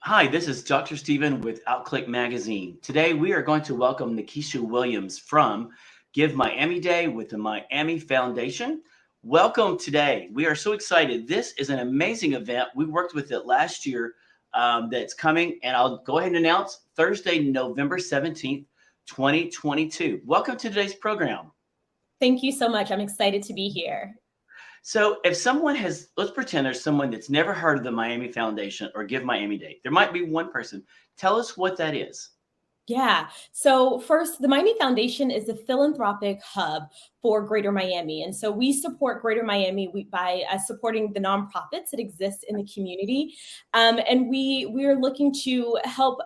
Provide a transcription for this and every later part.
Hi, this is Dr. Stephen with Outclick Magazine. Today we are going to welcome Nikisha Williams from Give Miami Day with the Miami Foundation. Welcome today. We are so excited. This is an amazing event. We worked with it last year that's coming, and I'll go ahead and announce Thursday, November 17th, 2022. Welcome to today's program. Thank you so much. I'm excited to be here. So if someone has, let's pretend there's someone that's never heard of the Miami Foundation or Give Miami Day. There might be one person. Tell us what that is. Yeah. So first, the Miami Foundation is a philanthropic hub for Greater Miami. And so we support Greater Miami by supporting the nonprofits that exist in the community. And we are looking to help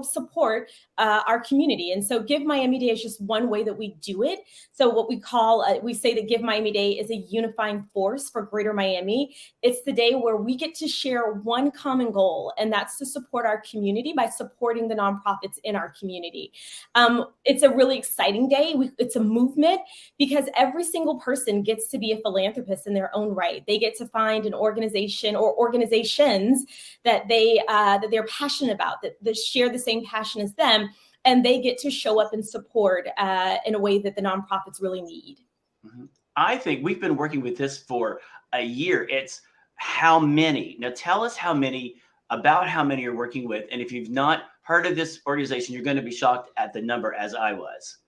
support our community. And so Give Miami Day is just one way that we do it. So what we say that Give Miami Day is a unifying force for Greater Miami. It's the day where we get to share one common goal, and that's to support our community by supporting the nonprofits in our community. It's a really exciting day. It's a movement because every single person gets to be a philanthropist in their own right. They get to find an organization or organizations that they're passionate about, that share the same passion as them, and they get to show up and support in a way that the nonprofits really need. Mm-hmm. I think we've been working with this for a year. It's how many? Now tell us about how many you're working with. And if you've not heard of this organization, you're going to be shocked at the number, as I was.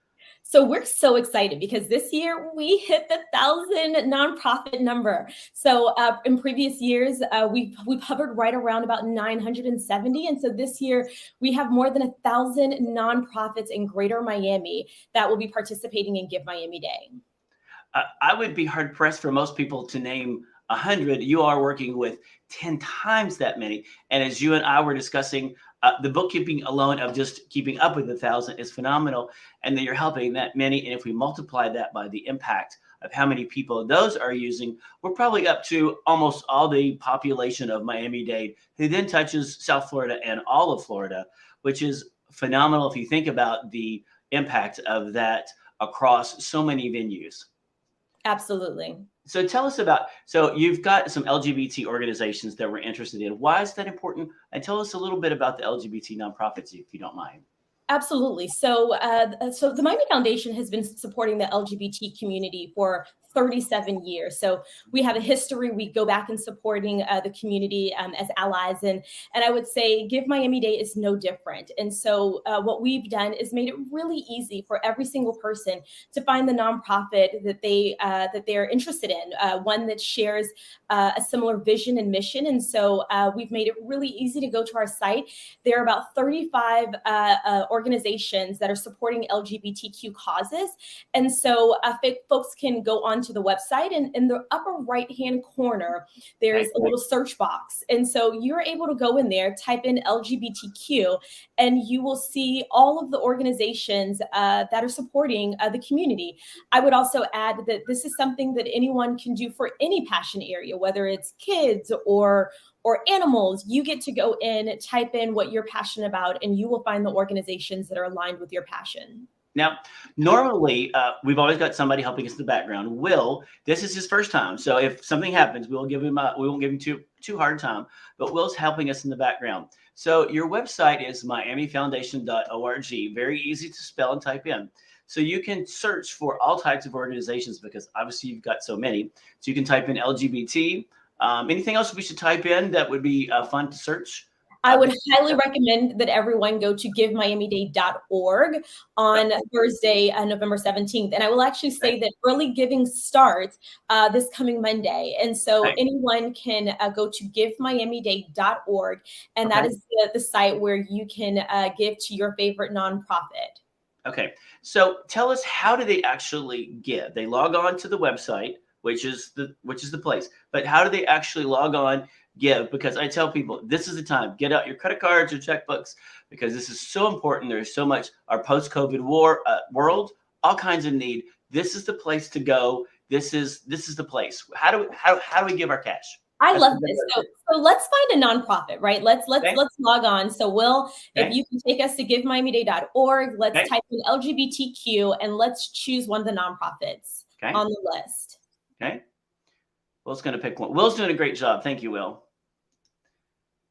So we're so excited because this year we hit the 1,000 nonprofit number. So in previous years, we've hovered right around about 970. And so this year we have more than 1,000 nonprofits in Greater Miami that will be participating in Give Miami Day. I would be hard pressed for most people to name 100. You are working with 10 times that many. And as you and I were discussing, the bookkeeping alone of just keeping up with 1,000 is phenomenal. And then you're helping that many. And if we multiply that by the impact of how many people those are using, we're probably up to almost all the population of Miami-Dade, who then touches South Florida and all of Florida, which is phenomenal if you think about the impact of that across so many venues. Absolutely. So tell us so you've got some LGBT organizations that we're interested in. Why is that important? And tell us a little bit about the LGBT nonprofits, if you don't mind. Absolutely. So the Miami Foundation has been supporting the LGBT community for 37 years. So we have a history. We go back in supporting the community as allies. And I would say Give Miami Day is no different. And so what we've done is made it really easy for every single person to find the nonprofit that they're interested in, one that shares a similar vision and mission. And so we've made it really easy to go to our site. There are about 35 organizations that are supporting LGBTQ causes. And so folks can go on to the website, and in the upper right-hand corner, there's a little search box. And so you're able to go in there, type in LGBTQ, and you will see all of the organizations that are supporting the community. I would also add that this is something that anyone can do for any passion area, whether it's kids or animals. You get to go in, type in what you're passionate about, and you will find the organizations that are aligned with your passion. Now, normally, we've always got somebody helping us in the background. Will, this is his first time. So if something happens, we won't give him too hard time, but Will's helping us in the background. So your website is miamifoundation.org. Very easy to spell and type in. So you can search for all types of organizations because obviously you've got so many. So you can type in LGBT. Anything else we should type in that would be fun to search? I would highly recommend that everyone go to givemiamiday.org on Thursday, November 17th. And I will actually say that early giving starts this coming Monday. And so anyone can go to givemiamiday.org. And that is the site where you can give to your favorite nonprofit. Okay. So tell us, how do they actually give? They log on to the website, which is the place. But how do they actually log on, give? Because I tell people, this is the time. Get out your credit cards or checkbooks, because this is so important. There's so much, our post-COVID world, all kinds of need. This is the place to go. This is the place. How do we give our cash? I love this. So let's find a nonprofit, right? Let's log on. So Will, if you can take us to givemiamiday.org, let's type in LGBTQ and let's choose one of the nonprofits on the list. Okay. Will's going to pick one. Will's doing a great job. Thank you, Will.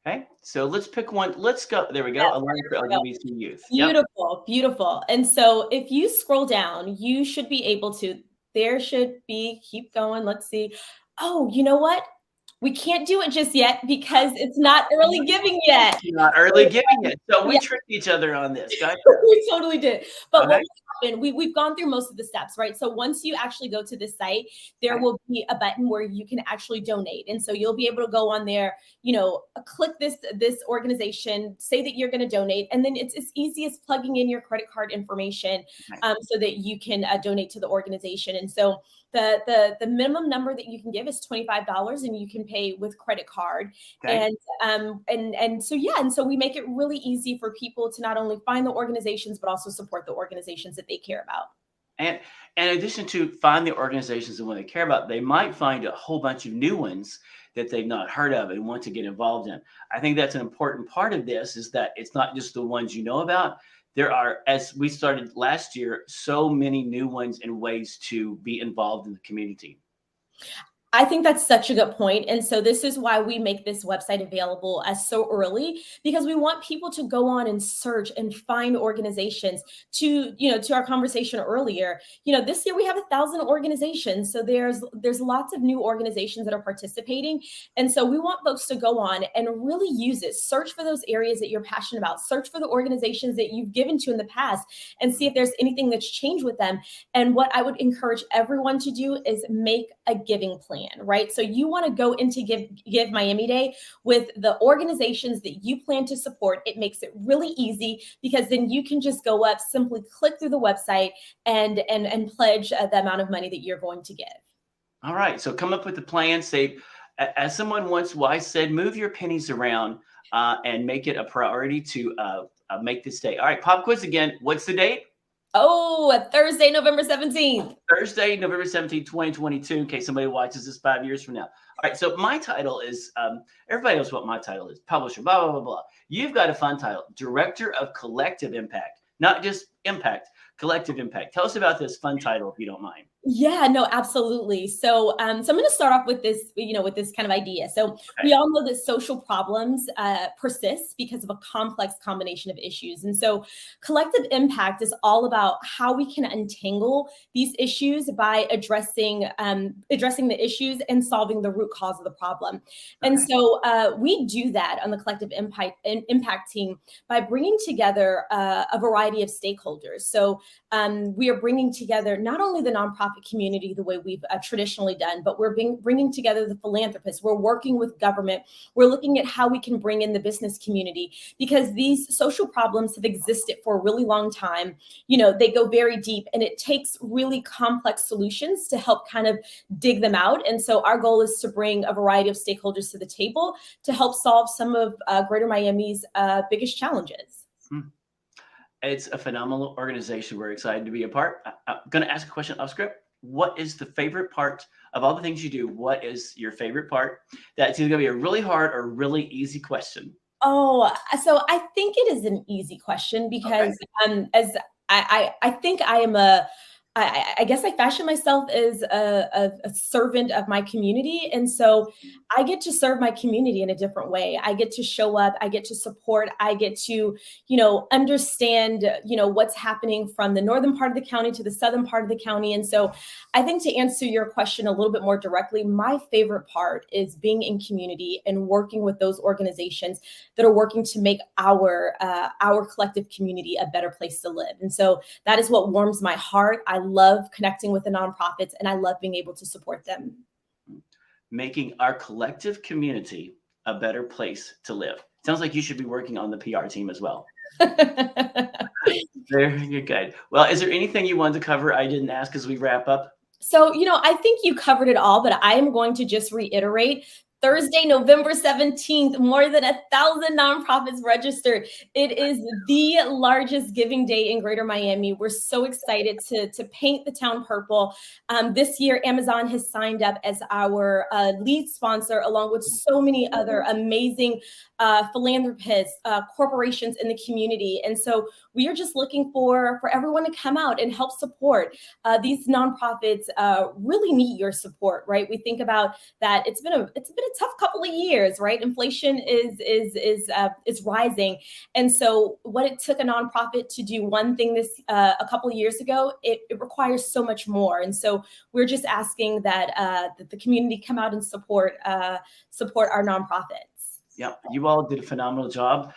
Okay, so let's pick one. Let's go. There we go. Alliance for LGBT Youth. Yep. Beautiful, beautiful. And so if you scroll down, you should be able to, there should be, keep going. Let's see. Oh, you know what? We can't do it just yet because it's not early giving yet. Not early So, giving it. So we yeah. tricked each other on this. Gotcha. We totally did. But what Okay. will happen, we've gone through most of the steps, right? So once you actually go to this site, there Right. will be a button where you can actually donate. And so you'll be able to go on there, you know, click this organization, say that you're going to donate, and then it's as easy as plugging in your credit card information Right. so that you can donate to the organization. And so the minimum number that you can give is $25, and you can pay with credit card. Okay. And so yeah, and so we make it really easy for people to not only find the organizations but also support the organizations that they care about. And in addition to find the organizations and what they care about, they might find a whole bunch of new ones that they've not heard of and want to get involved in. I think that's an important part of this, is that it's not just the ones you know about. There are, as we started last year, so many new ones and ways to be involved in the community. I think that's such a good point. And so this is why we make this website available as so early, because we want people to go on and search and find organizations. To, you know, to our conversation earlier, you know, this year we have 1,000 organizations. So there's lots of new organizations that are participating. And so we want folks to go on and really use it. Search for those areas that you're passionate about. Search for the organizations that you've given to in the past and see if there's anything that's changed with them. And what I would encourage everyone to do is make a giving plan. Right? So you want to go into Give Miami Day with the organizations that you plan to support. It makes it really easy because then you can just go up, simply click through the website and pledge the amount of money that you're going to give. All right. So come up with a plan. Say, as someone once wise said, move your pennies around and make it a priority to make this day. All right. Pop quiz again. What's the date? Oh, Thursday, November 17th. Thursday, November 17th, 2022, in case somebody watches this 5 years from now. All right, so my title is, everybody knows what my title is, publisher, blah, blah, blah, blah. You've got a fun title, Director of Collective Impact, not just impact, collective impact. Tell us about this fun title, if you don't mind. Yeah, no, absolutely. So I'm going to start off with this, you know, with this kind of idea. So we all know that social problems persist because of a complex combination of issues. And so collective impact is all about how we can untangle these issues by addressing the issues and solving the root cause of the problem. And so we do that on the collective impact team by bringing together a variety of stakeholders. So we are bringing together not only the nonprofit community the way we've traditionally done, but we're bringing together the philanthropists. We're working with government. We're looking at how we can bring in the business community, because these social problems have existed for a really long time. You know, they go very deep, and it takes really complex solutions to help kind of dig them out. And so our goal is to bring a variety of stakeholders to the table to help solve some of Greater Miami's biggest challenges. It's a phenomenal organization. We're excited to be a part. I'm going to ask a question off script. What is the favorite part of all the things you do? What is your favorite part? That's either going to be a really hard or really easy question. Oh, so I think it is an easy question because as I think I am I guess I fashion myself as a servant of my community. And so I get to serve my community in a different way. I get to show up, I get to support, I get to, you know, understand, you know, what's happening from the northern part of the county to the southern part of the county. And so I think, to answer your question a little bit more directly, my favorite part is being in community and working with those organizations that are working to make our collective community a better place to live. And so that is what warms my heart. I love connecting with the nonprofits, and I love being able to support them. Making our collective community a better place to live. Sounds like you should be working on the PR team as well. Very good. Well, is there anything you wanted to cover I didn't ask as we wrap up? So, you know, I think you covered it all, but I am going to just reiterate. Thursday, November 17th, more than 1,000 nonprofits registered. It is the largest giving day in Greater Miami. We're so excited to paint the town purple. This year, Amazon has signed up as our lead sponsor, along with so many other amazing philanthropists, corporations in the community. And so we are just looking for everyone to come out and help support. These nonprofits really need your support, right? We think about that. It's been a a tough couple of years, right? Inflation is rising, and so what it took a nonprofit to do one thing this a couple of years ago, it requires so much more. And so we're just asking that that the community come out and support our nonprofits. Yeah, you all did a phenomenal job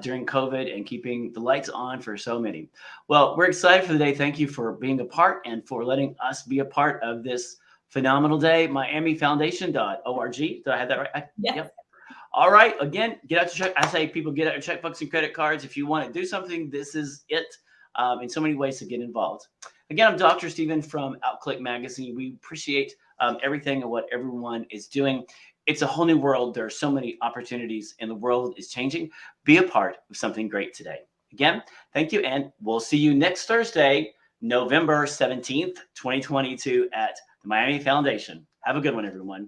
during COVID and keeping the lights on for so many. Well, we're excited for the day. Thank you for being a part and for letting us be a part of this phenomenal day. MiamiFoundation.org. Did I have that right? Yes. Yep. All right. Again, get out your check. I say people get out your checkbooks and credit cards. If you want to do something, this is it. In so many ways to get involved. Again, I'm Dr. Stephen from Outclick Magazine. We appreciate everything and what everyone is doing. It's a whole new world. There are so many opportunities and the world is changing. Be a part of something great today. Again, thank you. And we'll see you next Thursday, November 17th, 2022 at the Miami Foundation. Have a good one, everyone.